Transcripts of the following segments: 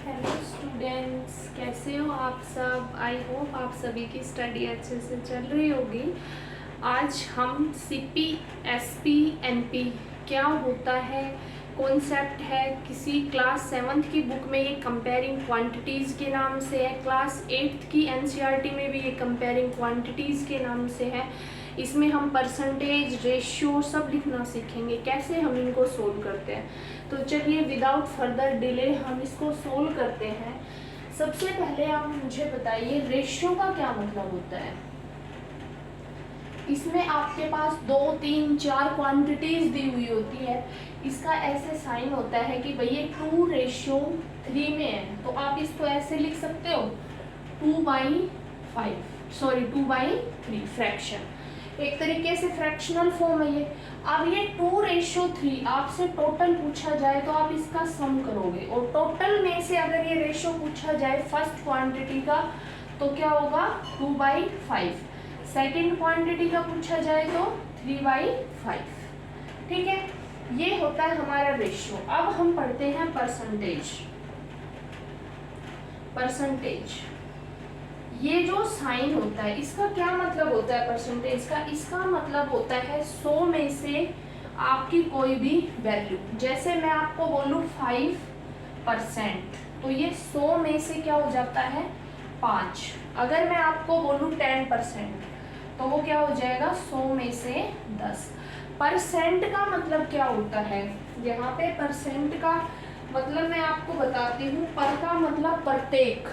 Hello students, कैसे हो आप सब। आई होप आप सभी की स्टडी अच्छे से चल रही होगी। आज हम सीपी, एसपी, एनपी क्या होता है, कॉन्सेप्ट है, किसी क्लास 7th की बुक में ये कंपेयरिंग क्वांटिटीज़ के नाम से है, क्लास 8th की एनसीईआरटी में भी ये कंपेयरिंग क्वांटिटीज़ के नाम से है। इसमें हम परसेंटेज, रेशियो सब लिखना सीखेंगे, कैसे हम इनको सोल्व करते हैं। तो चलिए विदाउट फर्दर डिले हम इसको सोल्व करते हैं। सबसे पहले आप मुझे बताइए रेशियो का क्या मतलब होता है। इसमें आपके पास 2, 3, 4 क्वांटिटीज दी हुई होती है। इसका ऐसे साइन होता है कि भाई ये 2:3 में है, तो आप इसको ऐसे लिख सकते हो 2/3 फ्रैक्शन। एक तरीके से फ्रैक्शनल फॉर्म है ये। अब ये 2:3 आपसे टोटल पूछा जाए तो आप इसका सम करोगे, और टोटल में से अगर ये रेशियो पूछा जाए फर्स्ट क्वांटिटी का तो क्या होगा 2/5, सेकेंड क्वांटिटी का पूछा जाए तो 3/5। ठीक है, ये होता है हमारा रेशियो। अब हम पढ़ते हैं परसेंटेज। ये जो साइन होता है इसका क्या मतलब होता है परसेंटेज का। इसका मतलब होता है 100 में से आपकी कोई भी वैल्यू। जैसे मैं आपको बोलूँ 5%, तो ये 100 में से क्या हो जाता है 5। अगर मैं आपको बोलूँ 10%, तो वो क्या हो जाएगा 100 में से 10। परसेंट का मतलब क्या होता है, यहाँ पे परसेंट का मतलब मैं आपको बताती हूँ। पर का मतलब प्रत्येक,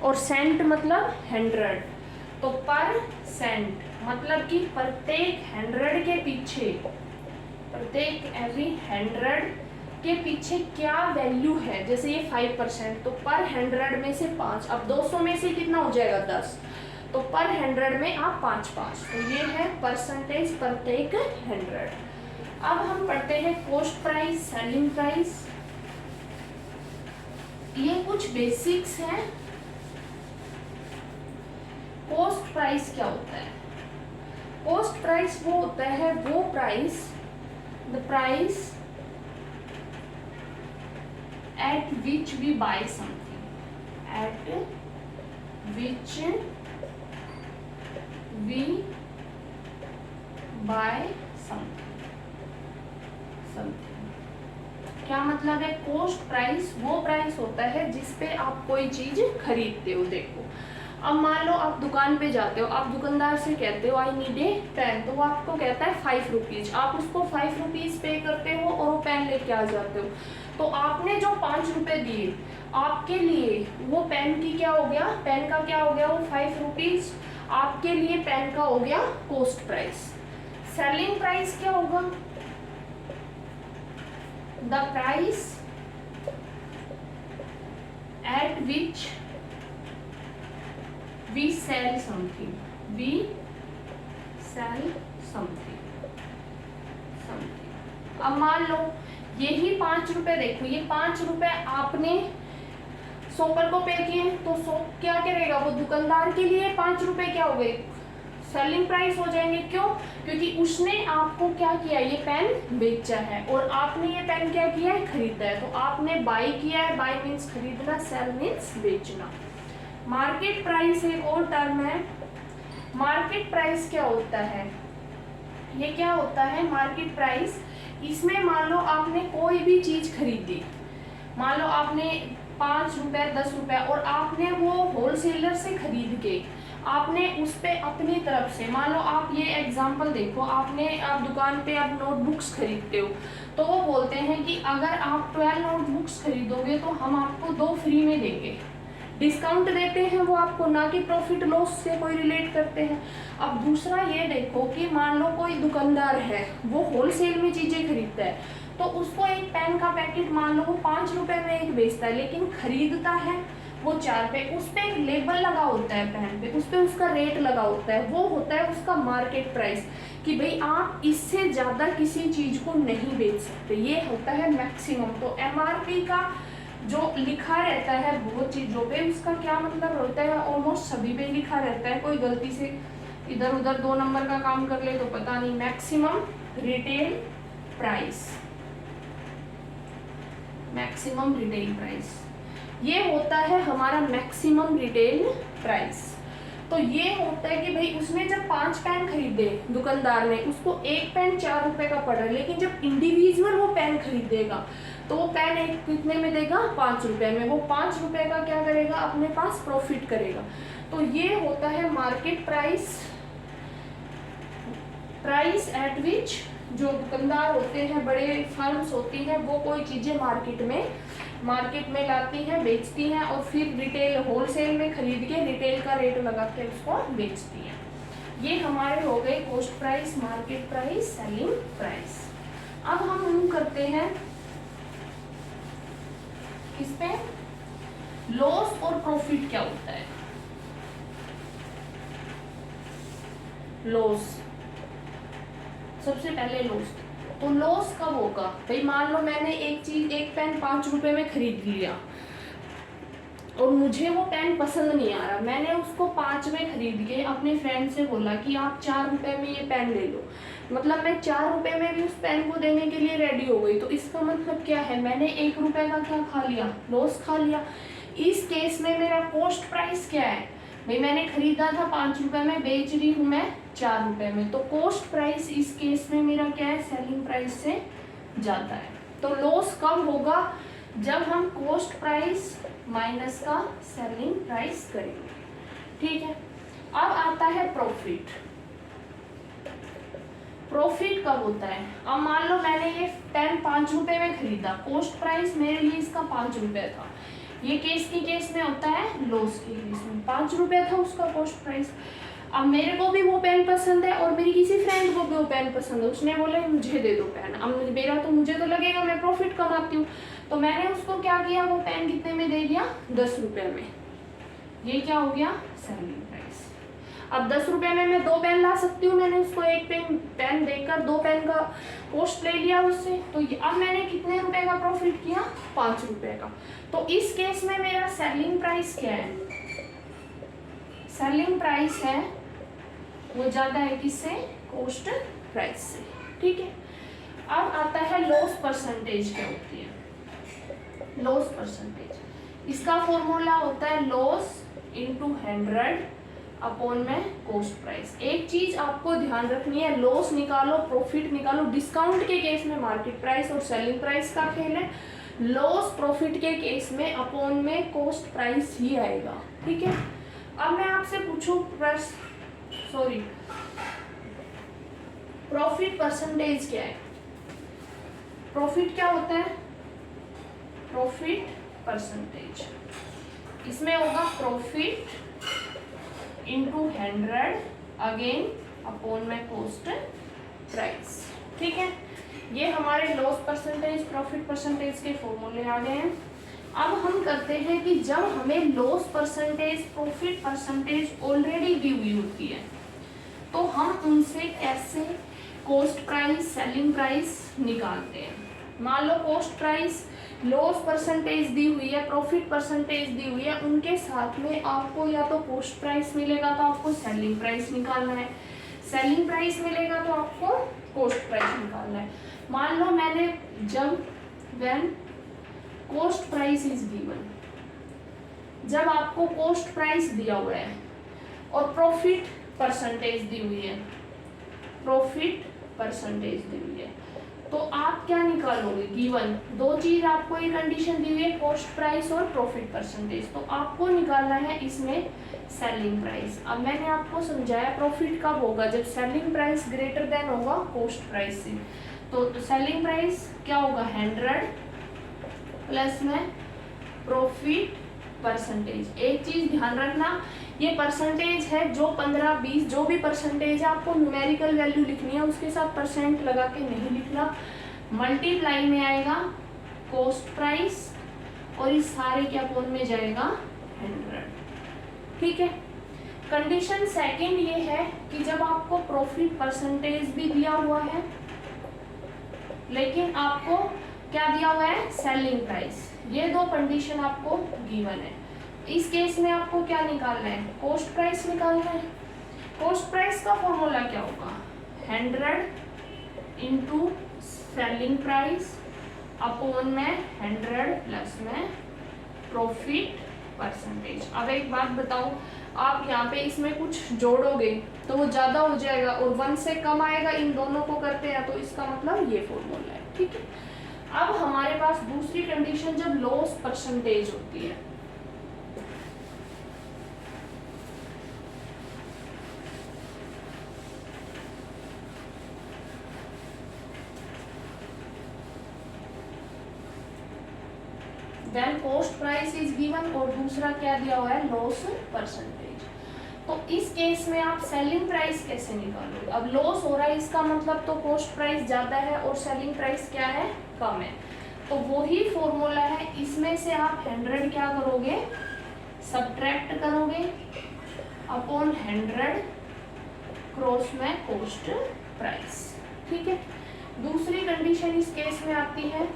और सेंट मतलब 100। तो पर सेंट मतलब कि प्रत्येक 100 के पीछे, प्रत्येक एवरी 100 के पीछे क्या वैल्यू है। जैसे ये 5%, तो पर 100 में से 5। अब 200 में से कितना हो जाएगा 10, तो पर 100 में आप 5, तो ये है परसेंटेज प्रत्येक 100। अब हम पढ़ते हैं कॉस्ट प्राइस, सेलिंग प्राइस। ये कुछ बेसिक्स हैं। कॉस्ट प्राइस क्या होता है। कॉस्ट प्राइस वो होता है वो price, the price at which we buy something, at which we buy something. क्या मतलब है, कॉस्ट प्राइस वो प्राइस होता है जिसपे आप कोई चीज खरीदते हो। देखो, अब मान लो आप दुकान पे जाते हो, आप दुकानदार से कहते हो आई नीड ए पेन, तो वो आपको कहता है 5 रुपीज। आप उसको 5 रुपीज पे करते हो और वो पेन लेके आ जाते हो। तो आपने जो 5 रुपए दिए, आपके लिए वो पेन की क्या हो गया, पेन का क्या हो गया, वो 5 रुपीज आपके लिए पेन का हो गया कॉस्ट प्राइस। सेलिंग प्राइस क्या होगा, the price at which we sell something, we sell something। अब मान लो यही 5 रुपए, देखो ये 5 रुपए आपने शॉपर को पे किए, तो शॉप क्या करेगा, वो दुकानदार के लिए 5 रुपए क्या हो गए, सेलिंग प्राइस हो जाएंगे। क्यों, क्योंकि उसने आपको क्या किया, ये पेन बेचा है, और आपने ये पेन क्या किया है, खरीदा है। तो आपने बाई किया है, बाई मीन्स खरीदना, सेल मीन्स बेचना। मार्केट प्राइस एक और टर्म है। मार्केट प्राइस क्या होता है, ये क्या होता है मार्केट प्राइस। इसमें मान लो आपने कोई भी चीज खरीदी, मान लो आपने 5 रुपए, 10 रुपए, और आपने वो होलसेलर से खरीद के आपने उस पे अपनी तरफ से, मान लो आप ये एग्जांपल देखो, आप दुकान पे आप नोटबुक्स खरीदते हो, तो वो बोलते हैं कि अगर आप 12 नोटबुक्स खरीदोगे तो हम आपको 2 फ्री में देंगे। डिस्काउंट देते हैं वो आपको, ना कि प्रॉफिट लॉस से कोई रिलेट करते हैं। अब दूसरा ये देखो कि मान लो कोई दुकानदार है, वो होलसेल में चीजें खरीदता है, तो उसको एक पेन का पैकेट मान लो वो 5 रुपए में एक बेचता है, लेकिन खरीदता है वो 4 पे। उस पे एक लेबल लगा होता है पेन पे, उस पे उसका रेट लगा होता है, वो होता है उसका मार्केट प्राइस, कि भाई आप इससे ज्यादा किसी चीज को नहीं बेच सकते। ये होता है मैक्सिमम। तो एमआरपी का जो लिखा रहता है बहुत चीजों पे, उसका क्या मतलब होता है, ऑलमोस्ट सभी पे लिखा रहता है। कोई गलती से इधर उधर 2 नंबर का काम कर ले तो पता नहीं। Maximum retail price, maximum retail price. ये होता है हमारा मैक्सिमम रिटेल प्राइस। तो ये होता है कि भाई उसने जब 5 पेन खरीदे दुकानदार ने, उसको एक पेन 4 रुपए का पड़ रहा है, लेकिन जब इंडिविजुअल वो पेन खरीदेगा तो वो पेन एक कितने में देगा, 5 रुपए में। वो 5 रुपए का क्या करेगा, अपने पास प्रॉफिट करेगा। तो ये होता है मार्केट प्राइस, प्राइस एट विच जो दुकानदार होते हैं, बड़े फर्म्स होती हैं, वो कोई चीजें मार्केट में लाती हैं, बेचती हैं और फिर रिटेल होलसेल में खरीद के रिटेल का रेट लगा के उसको बेचती हैं। ये हमारे हो गए cost price, market price, selling price. अब हम मूव करते हैं इस पे, लॉस और प्रॉफिट क्या होता है। लॉस, सबसे पहले लॉस। तो लॉस कब होगा भाई, मान लो मैंने एक पेन 5 रुपए में खरीद लिया और मुझे वो पेन पसंद नहीं आ रहा, मैंने उसको 5 में खरीद के अपने फ्रेंड से बोला कि आप 4 रुपए में ये पेन ले लो, मतलब मैं 4 रुपए में भी उस पेन को देने के लिए रेडी हो गई। तो इसका मतलब क्या है, मैंने 1 रुपए का क्या खा लिया, लॉस खा लिया। इस केस में मेरा कॉस्ट प्राइस क्या है भाई, मैंने खरीदा था 5 रुपए में, बेच रही हूँ मैं 4 रुपए में। तो कॉस्ट प्राइस इस केस में मेरा क्या है, सेलिंग प्राइस से जाता है। तो लॉस कब होगा, जब हम कॉस्ट प्राइस माइनस का सेलिंग प्राइस करेंगे, ठीक है। अब आता है प्रॉफिट। प्रॉफिट कब होता है, अब मान लो मैंने ये पेन 5 रुपए में खरीदा, कॉस्ट प्राइस मेरे लिए इसका 5 रुपए था। ये केस में होता है लॉस के केस में, 5 रुपए था उसका कॉस्ट प्राइस। अब मेरे को भी वो पेन पसंद है और मेरी किसी फ्रेंड को भी वो पेन पसंद है, उसने बोला मुझे दे दो पेन। अब मेरा तो मुझे तो लगेगा मैं प्रॉफिट कमाती हूँ, तो मैंने उसको क्या किया, वो पेन कितने में दे दिया, 10 रुपए में। ये क्या हो गया, सेलिंग प्राइस। अब 10 रुपए में मैं 2 पेन ला सकती हूँ, मैंने उसको एक पेन देकर 2 पेन का कॉस्ट ले लिया उससे। तो अब मैंने कितने रुपए का प्रॉफिट किया, 5 रुपए का। तो इस केस में मेरा सेलिंग प्राइस क्या है, सेलिंग प्राइस है वो ज्यादा है किससे, कॉस्ट प्राइस से, ठीक है। अब आता है लॉस परसेंटेज क्या होती है। लॉस परसेंटेज, इसका फॉर्मूला होता है लॉस इनटू 100 अपॉन में कॉस्ट प्राइस। एक चीज आपको ध्यान रखनी है, लॉस निकालो प्रॉफिट निकालो, डिस्काउंट के केस में मार्केट प्राइस और सेलिंग प्राइस का खेल है, लॉस प्रॉफिट के केस में अपॉन में कॉस्ट प्राइस ही आएगा, ठीक है। अब मैं आपसे पूछूं प्रॉफिट परसेंटेज क्या है। प्रॉफिट क्या होता है, प्रॉफिट परसेंटेज, इसमें होगा प्रॉफिट इनटू 100 अगेन अपॉन में कॉस्ट प्राइस, ठीक है। ये हमारे लॉस परसेंटेज प्रॉफिट परसेंटेज के फॉर्मूले आ गए हैं। अब हम करते हैं कि जब हमें loss percentage profit percentage already दी हुई होती है, तो हम उनसे कैसे कॉस्ट प्राइस सेलिंग प्राइस निकालते हैं। मान लो कॉस्ट प्राइस लॉस परसेंटेज दी हुई है, प्रॉफिट परसेंटेज दी हुई है, उनके साथ में आपको या तो कॉस्ट प्राइस मिलेगा तो आपको सेलिंग प्राइस निकालना है, सेलिंग प्राइस मिलेगा तो आपको कॉस्ट प्राइस निकालना है। मान लो मैंने when cost price is given, जब आपको कॉस्ट प्राइस दिया हुआ है और प्रॉफिट परसेंटेज दी हुई है, प्रॉफिट परसेंटेज दी हुई है, तो आप क्या निकालोगे, गिवन 2 चीज आपको ये कंडीशन दी हुई है, कॉस्ट प्राइस और प्रॉफिट परसेंटेज, तो आपको निकालना है इसमें सेलिंग प्राइस। अब मैंने आपको समझाया प्रॉफिट कब होगा, जब सेलिंग प्राइस ग्रेटर देन होगा कॉस्ट प्राइस से। तो सेलिंग प्राइस क्या होगा, 100 प्लस में प्रॉफिट परसेंटेज। एक चीज ध्यान रखना, ये परसेंटेज है, जो 15-20 जो भी परसेंटेज है आपको न्यूमेरिकल वैल्यू लिखनी है, उसके साथ परसेंट लगा के नहीं लिखना। मल्टीप्लाई में आएगा कॉस्ट प्राइस और इस सारे के अपॉन में जाएगा 100, ठीक है। कंडीशन सेकंड ये है कि जब आपको प्रॉफिट परसेंटेज भी दिया हुआ है लेकिन आपको क्या दिया हुआ है, सेलिंग प्राइस, ये 2 कंडीशन आपको गिवन है। इस केस में आपको क्या निकालना है, कॉस्ट प्राइस निकालना है। कॉस्ट प्राइस का फॉर्मूला क्या होगा, 100 इंटू सेलिंग प्राइस अपॉन में 100 प्लस में प्रॉफिट परसेंटेज। अब एक बात बताओ, आप यहाँ पे इसमें कुछ जोड़ोगे तो वो ज़्यादा हो जाएगा और 1 से कम आएगा, इन दोनों को करते हैं तो इसका मतलब ये फॉर्मूला है, ठीक है। अब हमारे पास दूसरी कंडीशन जब लॉस परसेंटेज होती है, then cost price is given और दूसरा क्या दिया हुआ है, लॉस परसेंटेज। तो इस केस में आप सेलिंग प्राइस कैसे निकालोगे? अब लॉस हो रहा है, इसका मतलब तो कॉस्ट प्राइस ज़्यादा है और सेलिंग प्राइस क्या है, कम है। तो वही फॉर्मूला है, इसमें से आप 100 क्या करोगे, सब्ट्रैक्ट करोगे अपॉन 100 क्रॉस में कॉस्ट प्राइस, ठीक है। दूसरी कंडीशन इस केस में आती है,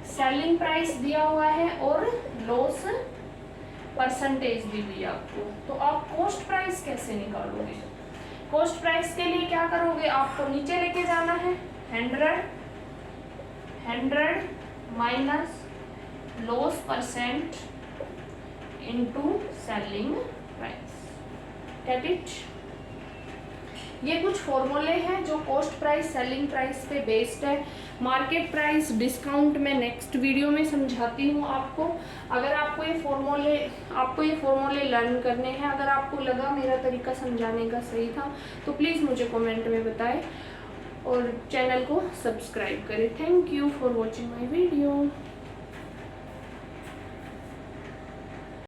सेलिंग प्राइस दिया हुआ है और लॉस परसेंटेज दी हुई है आपको, तो आप कॉस्ट प्राइस कैसे निकालोगे? कॉस्ट प्राइस के लिए क्या करोगे, आपको नीचे लेके जाना है, 100 minus loss percent into selling price, get it. ये कुछ फॉर्मूले हैं जो कॉस्ट प्राइस सेलिंग प्राइस पे बेस्ड है। मार्केट प्राइस डिस्काउंट में नेक्स्ट वीडियो में समझाती हूँ आपको। अगर आपको ये फॉर्मूले लर्न करने हैं, अगर आपको लगा मेरा तरीका समझाने का सही था तो प्लीज़ मुझे कमेंट में बताएं और चैनल को सब्सक्राइब करें। Thank you for watching my video.